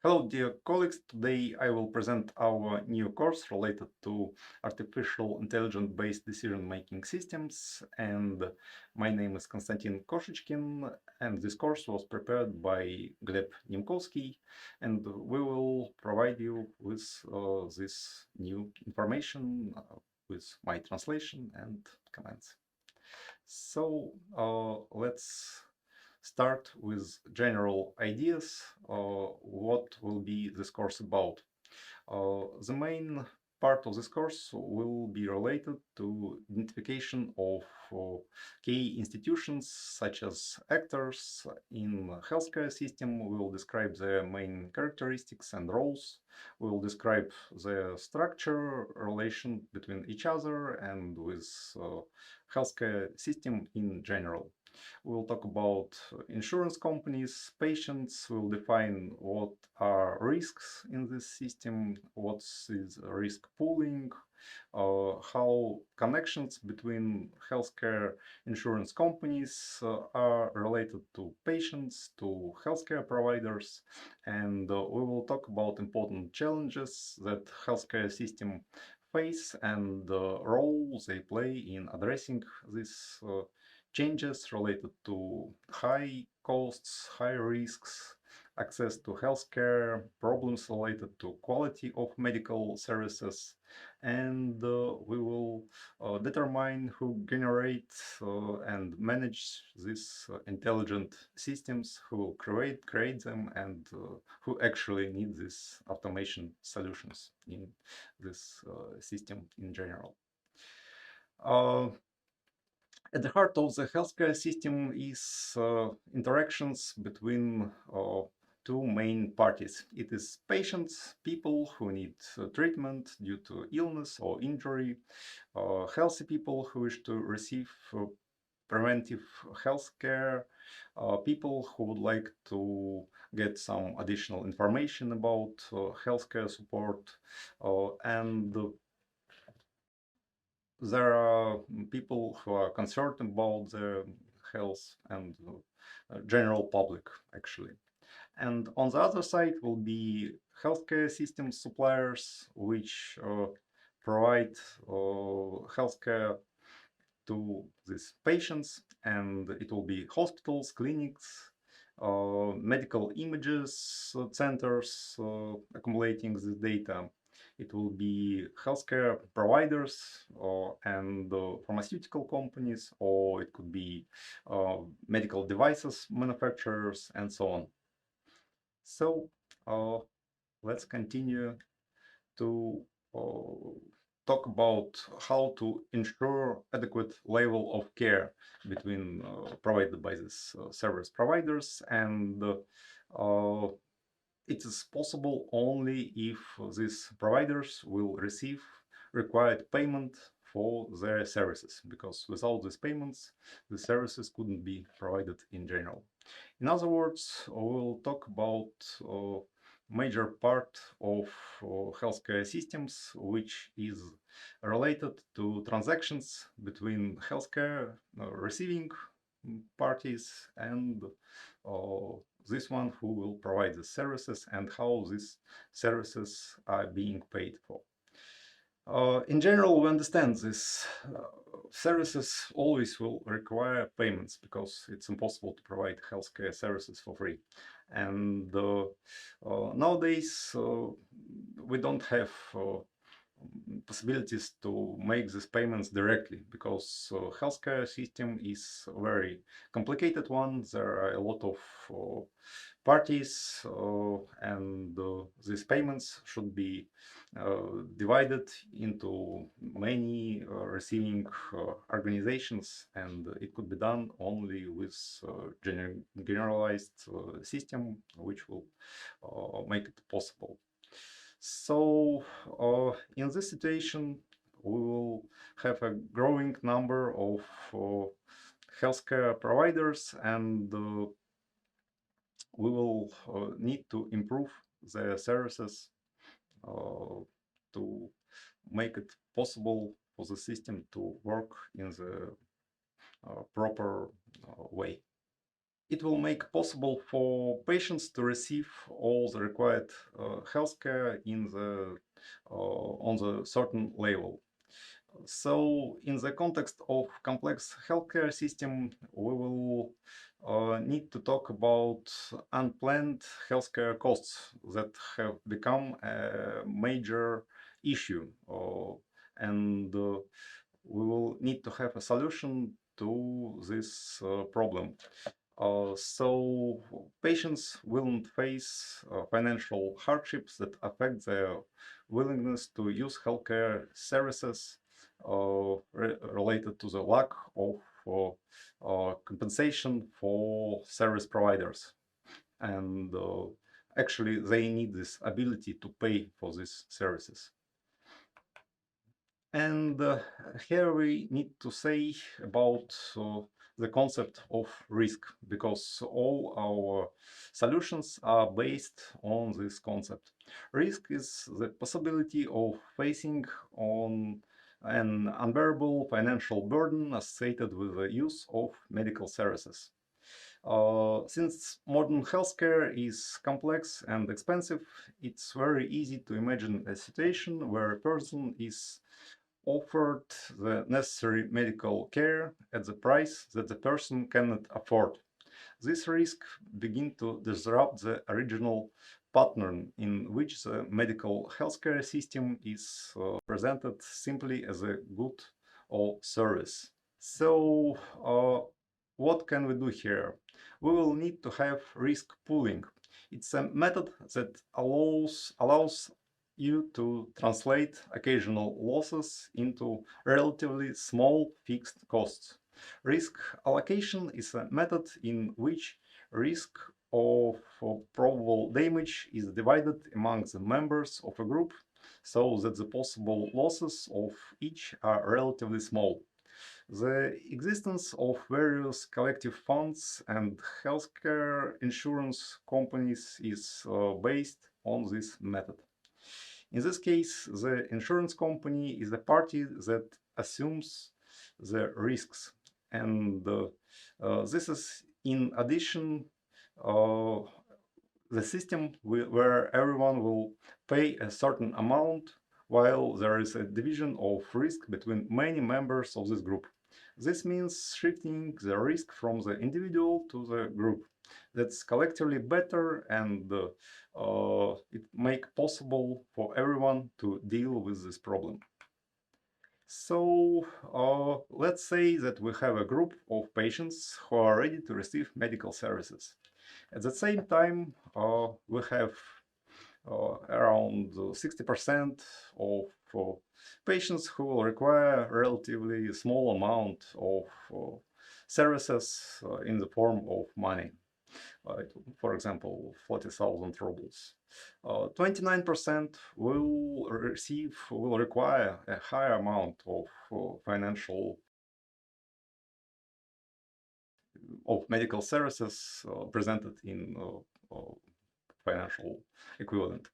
Hello, dear colleagues. Today I will present our new course related to artificial intelligence-based decision-making systems. And my name is K.Koshechkin, and this course was prepared by Gleb Nimkovsky. And we will provide you with this new information with my translation and comments. So let's start with general ideas. What will be this course about? The main part of this course will be related to identification of key institutions such as actors in healthcare system. We will describe their main characteristics and roles. We will describe the structure, relation between each other and with healthcare system in general. We'll talk about insurance companies, patients. We'll define what are risks in this system, what is risk pooling, how connections between healthcare insurance companies are related to patients, to healthcare providers, and we will talk about important challenges that healthcare system face and the role they play in addressing these changes related to high costs, high risks, access to healthcare, problems related to quality of medical services, and we will determine who generate and manage these intelligent systems, who will create them, and who actually need these automation solutions in this system in general. At the heart of the healthcare system is interactions between two main parties. It is patients, people who need treatment due to illness or injury, healthy people who wish to receive preventive health care, people who would like to get some additional information about healthcare support, and there are people who are concerned about their health and general public, actually. And on the other side will be healthcare system suppliers, which provide healthcare to these patients, and it will be hospitals, clinics, medical images centers accumulating this data. It will be healthcare providers and pharmaceutical companies, or it could be medical devices manufacturers, and so on. So let's continue to talk about how to ensure adequate level of care between provided by these service providers, and it is possible only if these providers will receive required payment for their services, because without these payments, the services couldn't be provided in general. In other words, we'll talk about major part of healthcare systems, which is related to transactions between healthcare receiving parties and this one who will provide the services and how these services are being paid for. In general, we understand this. Services always will require payments because it's impossible to provide healthcare services for free. And nowadays, we don't have possibilities to make these payments directly, because healthcare system is a very complicated one. There are a lot of parties, and these payments should be divided into many receiving organizations, and it could be done only with generalized system, which will make it possible. So in this situation, we will have a growing number of healthcare providers, and we will need to improve their services to make it possible for the system to work in the proper way. It will make possible for patients to receive all the required healthcare on the certain level. So, in the context of complex healthcare system, we will need to talk about unplanned healthcare costs that have become a major issue, and we will need to have a solution to this problem. So patients will face financial hardships that affect their willingness to use healthcare services related to the lack of compensation for service providers. And actually, they need this ability to pay for these services. And here we need to say about the concept of risk, because all our solutions are based on this concept. Risk is the possibility of facing on an unbearable financial burden associated with the use of medical services. Since modern healthcare is complex and expensive, it's very easy to imagine a situation where a person is offered the necessary medical care at the price that the person cannot afford. This risk begins to disrupt the original pattern in which the medical healthcare system is presented simply as a good or service. So, what can we do here? We will need to have risk pooling. It's a method that allows you to translate occasional losses into relatively small fixed costs. Risk allocation is a method in which risk of probable damage is divided among the members of a group so that the possible losses of each are relatively small. The existence of various collective funds and healthcare insurance companies is based on this method. In this case, the insurance company is the party that assumes the risks, and this is in addition uh, the system where everyone will pay a certain amount while there is a division of risk between many members of this group. This means shifting the risk from the individual to the group. That's collectively better, and it make possible for everyone to deal with this problem. So let's say that we have a group of patients who are ready to receive medical services. At the same time, we have around 60% of patients who will require a relatively small amount of services in the form of money. For example, 40,000 rubles. 29% will require a higher amount of financial of medical services presented in financial equivalent.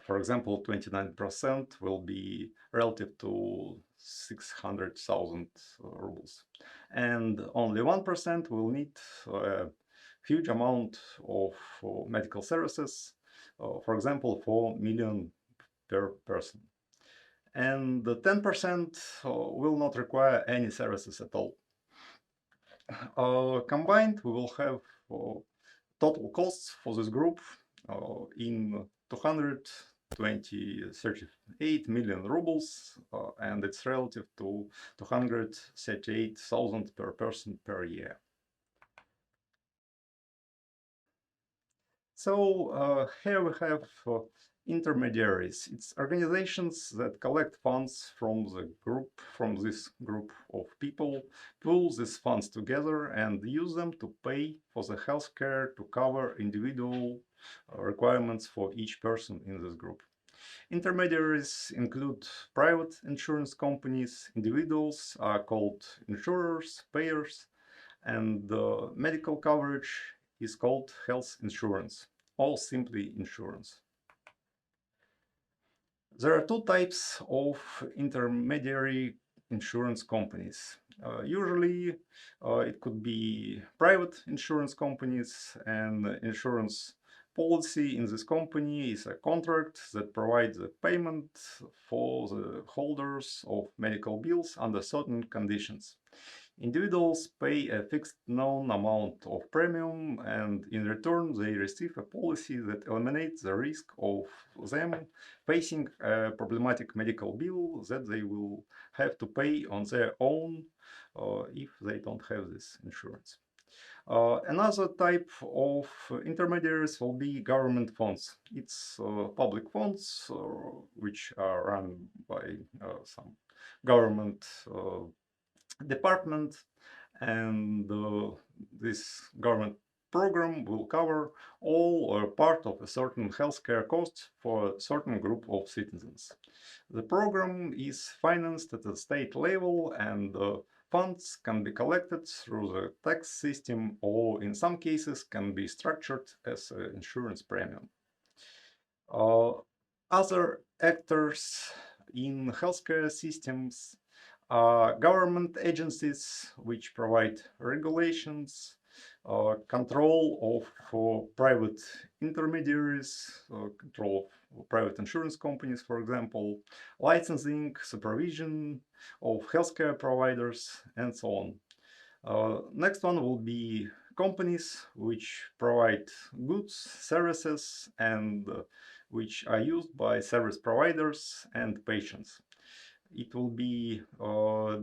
For example, 29% will be relative to 600,000 rubles. And only 1% will need a huge amount of medical services, for example, 4 million per person. And the 10% will not require any services at all. Combined, we will have total costs for this group in 238 million rubles, and it's relative to 238,000 per person per year. So here we have intermediaries. It's organizations that collect funds from this group of people, pool these funds together and use them to pay for the healthcare to cover individual requirements for each person in this group. Intermediaries include private insurance companies, individuals are called insurers, payers, and medical coverage is called health insurance, or simply insurance. There are two types of intermediary insurance companies. Usually, it could be private insurance companies, and insurance policy in this company is a contract that provides a payment for the holders of medical bills under certain conditions. Individuals pay a fixed known amount of premium, and in return they receive a policy that eliminates the risk of them facing a problematic medical bill that they will have to pay on their own if they don't have this insurance. Another type of intermediaries will be government funds. It's public funds which are run by some government department, and this government program will cover all or part of a certain healthcare cost for a certain group of citizens. The program is financed at the state level, and funds can be collected through the tax system, or in some cases can be structured as an insurance premium. Uh, Other actors in healthcare systems are government agencies which provide regulations, control of private intermediaries, control of private insurance companies, for example, licensing, supervision of healthcare providers, and so on. Next one will be companies which provide goods, services, and which are used by service providers and patients. It will be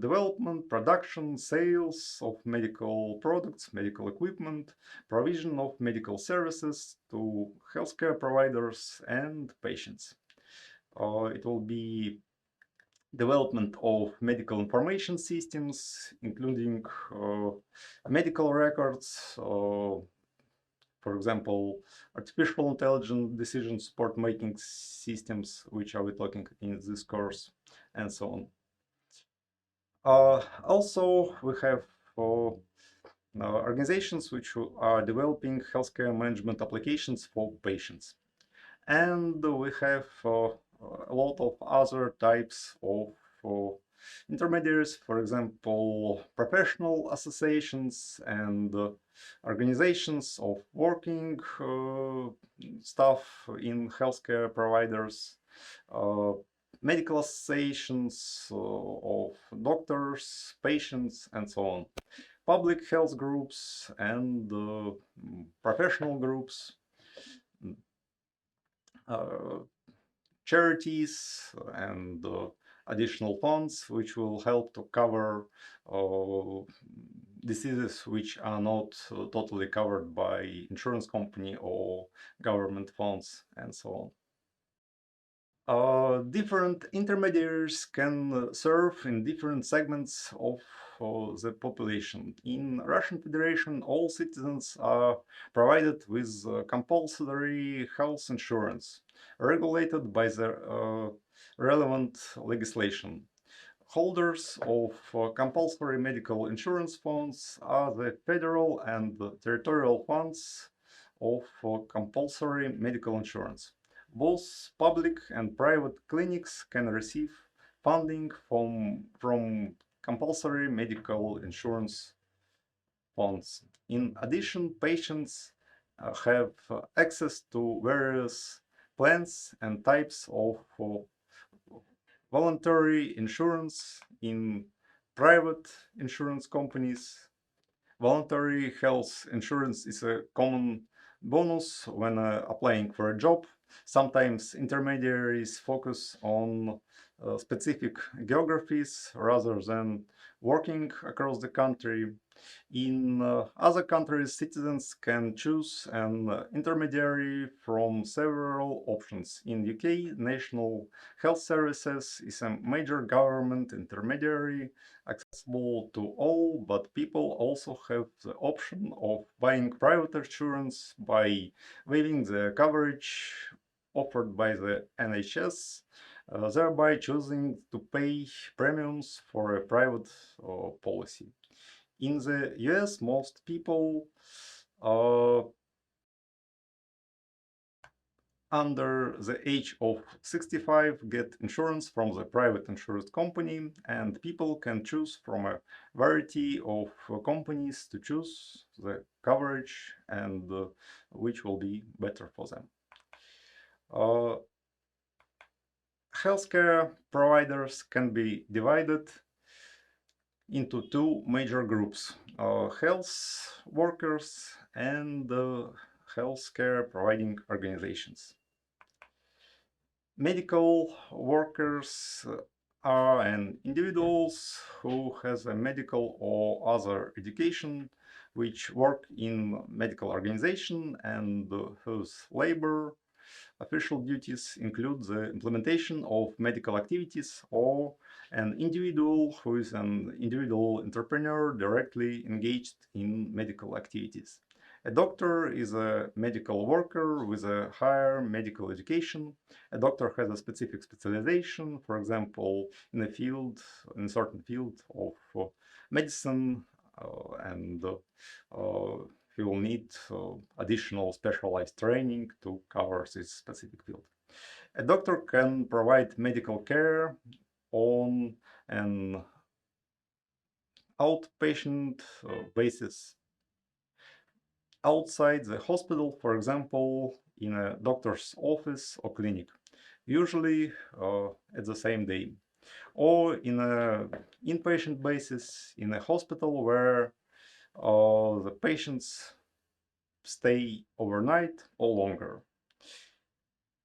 development, production, sales of medical products, medical equipment, provision of medical services to healthcare providers and patients. It will be development of medical information systems, including medical records, for example, artificial intelligence decision support making systems, which are we talking in this course, and so on. Also, we have organizations which are developing healthcare management applications for patients. And we have a lot of other types of intermediaries, for example, professional associations and organizations of working staff in healthcare providers, uh, medical associations of doctors, patients, and so on. Public health groups and professional groups, uh, charities, and additional funds which will help to cover uh, diseases which are not totally covered by insurance company or government funds, and so on. Different intermediaries can serve in different segments of the population. In Russian Federation, all citizens are provided with compulsory health insurance, regulated by the relevant legislation. Holders of compulsory medical insurance funds are the federal and territorial funds of compulsory medical insurance. Both public and private clinics can receive funding from compulsory medical insurance funds. In addition, patients have access to various plans and types of voluntary insurance in private insurance companies. Voluntary health insurance is a common bonus when applying for a job. Sometimes intermediaries focus on specific geographies rather than working across the country. In other countries, citizens can choose an intermediary from several options. In UK, National Health Services is a major government intermediary accessible to all, but people also have the option of buying private insurance by waiving the coverage offered by the NHS, thereby choosing to pay premiums for a private policy. In the US, most people uh, under the age of 65 get insurance from the private insurance company, and people can choose from a variety of companies to choose the coverage and which will be better for them. Uh, Healthcare providers can be divided into two major groups, health workers and healthcare providing organizations. Medical workers are an individuals who has a medical or other education which work in medical organization and whose labor official duties include the implementation of medical activities, or an individual who is an individual entrepreneur directly engaged in medical activities. A doctor is a medical worker with a higher medical education. A doctor has a specific specialization, for example, in a field, in a certain field of medicine, and he will need additional specialized training to cover this specific field. A doctor can provide medical care on an outpatient basis outside the hospital, for example, in a doctor's office or clinic, usually at the same day, or in an inpatient basis in a hospital where the patients stay overnight or longer.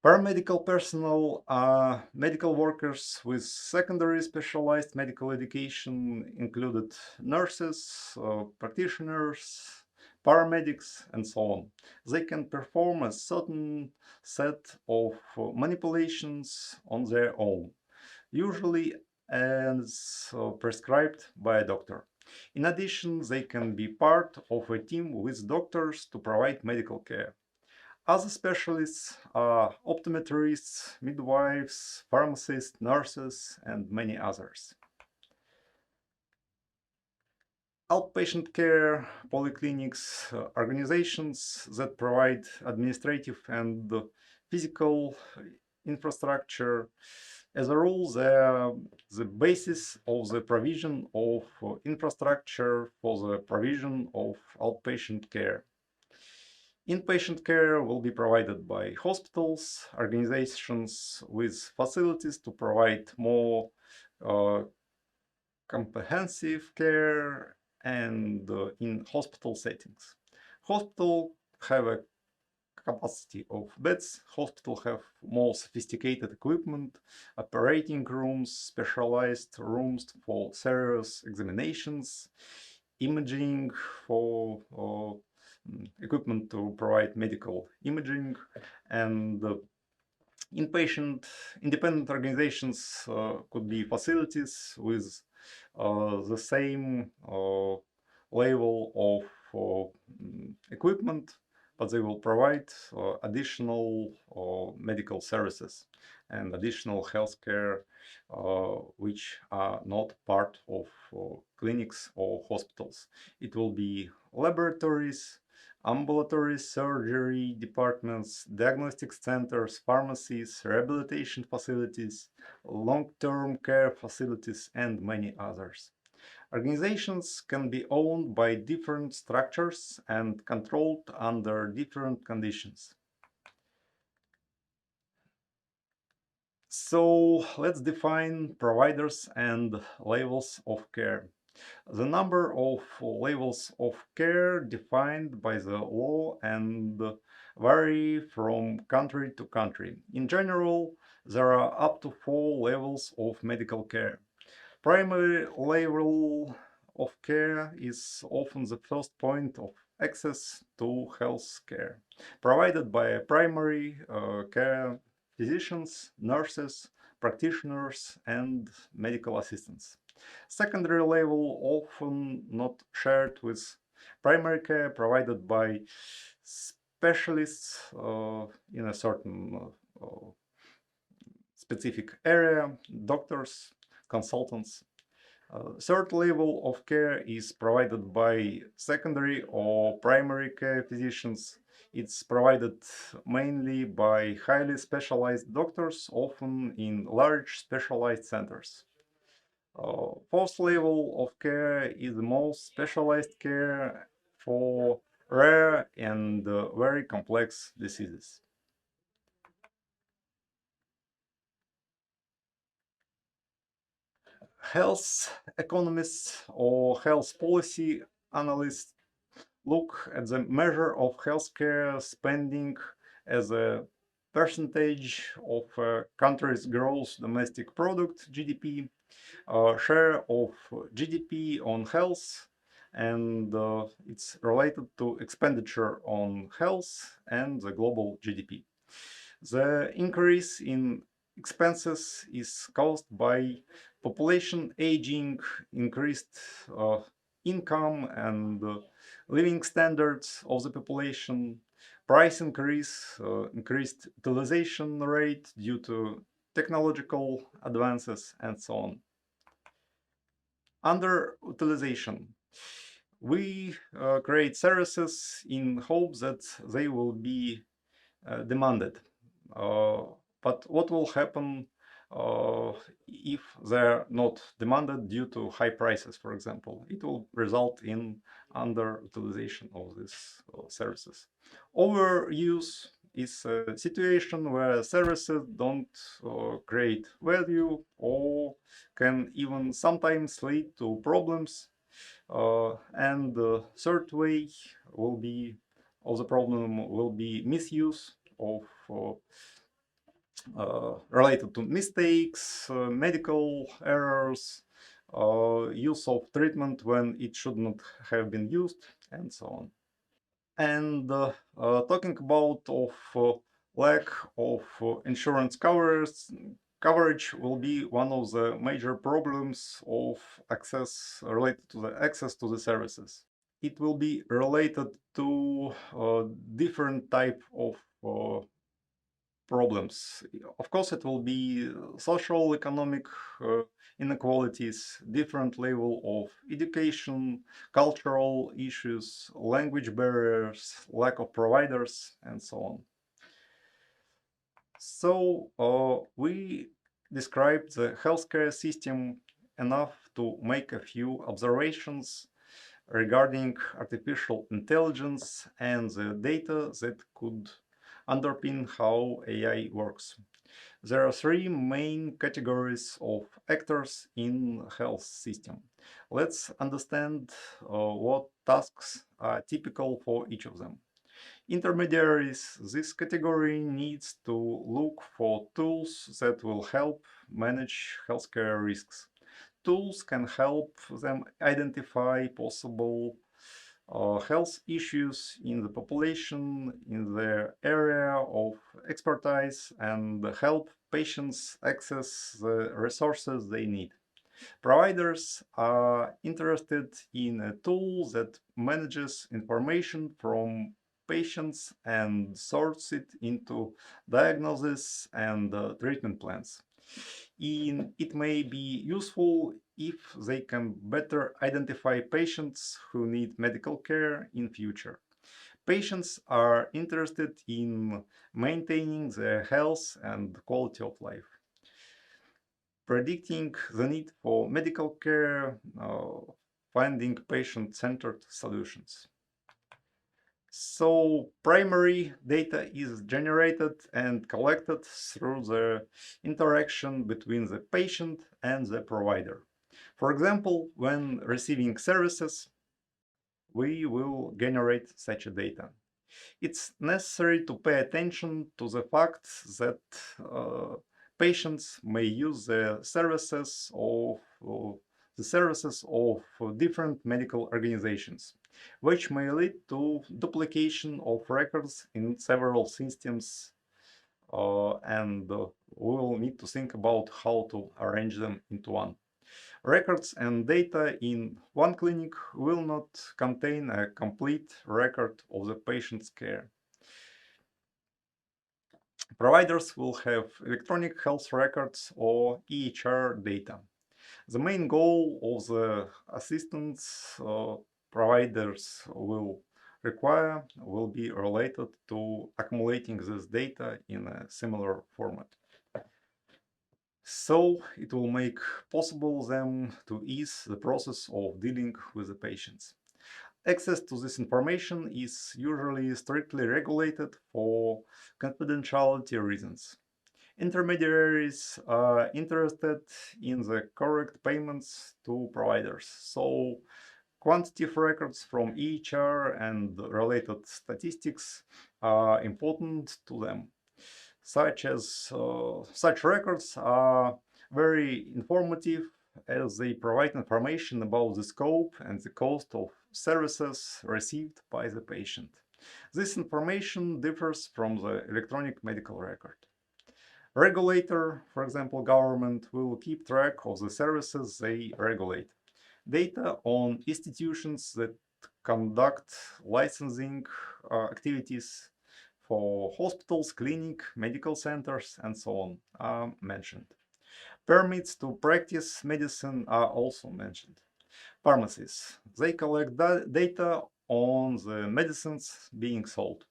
Paramedical personnel are medical workers with secondary specialized medical education, included nurses, practitioners, paramedics, and so on. They can perform a certain set of manipulations on their own, usually as prescribed by a doctor. In addition, they can be part of a team with doctors to provide medical care. Other specialists are optometrists, midwives, pharmacists, nurses, and many others. Outpatient care, polyclinics, organizations that provide administrative and physical infrastructure. As a rule, they are the basis of the provision of infrastructure for the provision of outpatient care. Inpatient care will be provided by hospitals, organizations with facilities to provide more uh, comprehensive care and in hospital settings. Hospital have a capacity of beds. Hospital have more sophisticated equipment, operating rooms, specialized rooms for serious examinations, imaging for equipment to provide medical imaging, and inpatient independent organizations could be facilities with the same level of equipment, but they will provide additional medical services and additional healthcare which are not part of clinics or hospitals. It will be laboratories, ambulatory surgery departments, diagnostic centers, pharmacies, rehabilitation facilities, long-term care facilities, and many others. Organizations can be owned by different structures and controlled under different conditions. So let's define providers and levels of care. The number of levels of care defined by the law and vary from country to country. In general, there are up to 4 levels of medical care. Primary level of care is often the first point of access to health care, provided by primary care physicians, nurses, practitioners, and medical assistants. Secondary level, often not shared with primary care, provided by specialists in a certain specific area, doctors, consultants. Third level of care is provided by secondary or primary care physicians. It's provided mainly by highly specialized doctors, often in large specialized centers. Fourth level of care is the most specialized care for rare and very complex diseases. Health economists or health policy analysts look at the measure of healthcare spending as a percentage of a country's gross domestic product (GDP), share of GDP on health, and it's related to expenditure on health and the global GDP. The increase in expenses is caused by population aging, increased income and living standards of the population, price increase, increased utilization rate due to technological advances, and so on. Underutilization. We create services in hopes that they will be demanded. Uh, but what will happen uh, if they're not demanded due to high prices, for example? It will result in underutilization of these services. Overuse is a situation where services don't create value or can even sometimes lead to problems. And the third way will be, of the problem will be misuse of related to mistakes, medical errors, use of treatment when it should not have been used, and so on. And talking about of lack of insurance coverage will be one of the major problems of access related to the access to the services. It will be related to different type of problems. Of course, it will be social, economic inequalities, different level of education, cultural issues, language barriers, lack of providers, and so on. So we described the healthcare system enough to make a few observations regarding artificial intelligence and the data that could underpin how AI works. There are three main categories of actors in health system. Let's understand what tasks are typical for each of them. Intermediaries, this category needs to look for tools that will help manage healthcare risks. Tools can help them identify possible health issues in the population, in their area of expertise, and help patients access the resources they need. Providers are interested in a tool that manages information from patients and sorts it into diagnosis and treatment plans. It may be useful if they can better identify patients who need medical care in future. Patients are interested in maintaining their health and quality of life. Predicting the need for medical care, finding patient-centered solutions. So primary data is generated and collected through the interaction between the patient and the provider. For example, when receiving services, we will generate such a data. It's necessary to pay attention to the fact that patients may use the services of different medical organizations, which may lead to duplication of records in several systems, and we will need to think about how to arrange them into one. Records and data in one clinic will not contain a complete record of the patient's care. Providers will have electronic health records or EHR data. The main goal of the assistance providers will require will be related to accumulating this data in a similar format. So it will make possible them to ease the process of dealing with the patients. Access to this information is usually strictly regulated for confidentiality reasons. Intermediaries are interested in the correct payments to providers, so quantitative records from EHR and related statistics are important to them. Such records are very informative as they provide information about the scope and the cost of services received by the patient. This information differs from the electronic medical record. Regulator, for example, government, will keep track of the services they regulate. Data on institutions that conduct licensing activities for hospitals, clinic, medical centers, and so on are mentioned. Permits to practice medicine are also mentioned. Pharmacies, they collect data on the medicines being sold.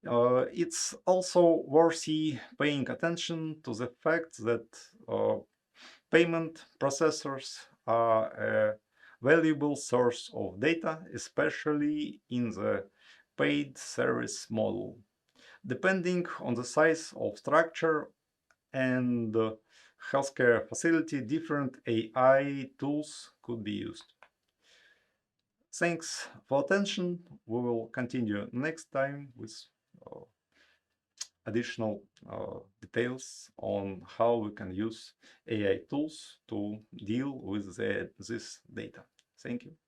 It's also worthy paying attention to the fact that payment processors are a valuable source of data, especially in the paid service model. Depending on the size of structure and healthcare facility, different AI tools could be used. Thanks for attention. We will continue next time with uh, additional details on how we can use AI tools to deal with this data. Thank you.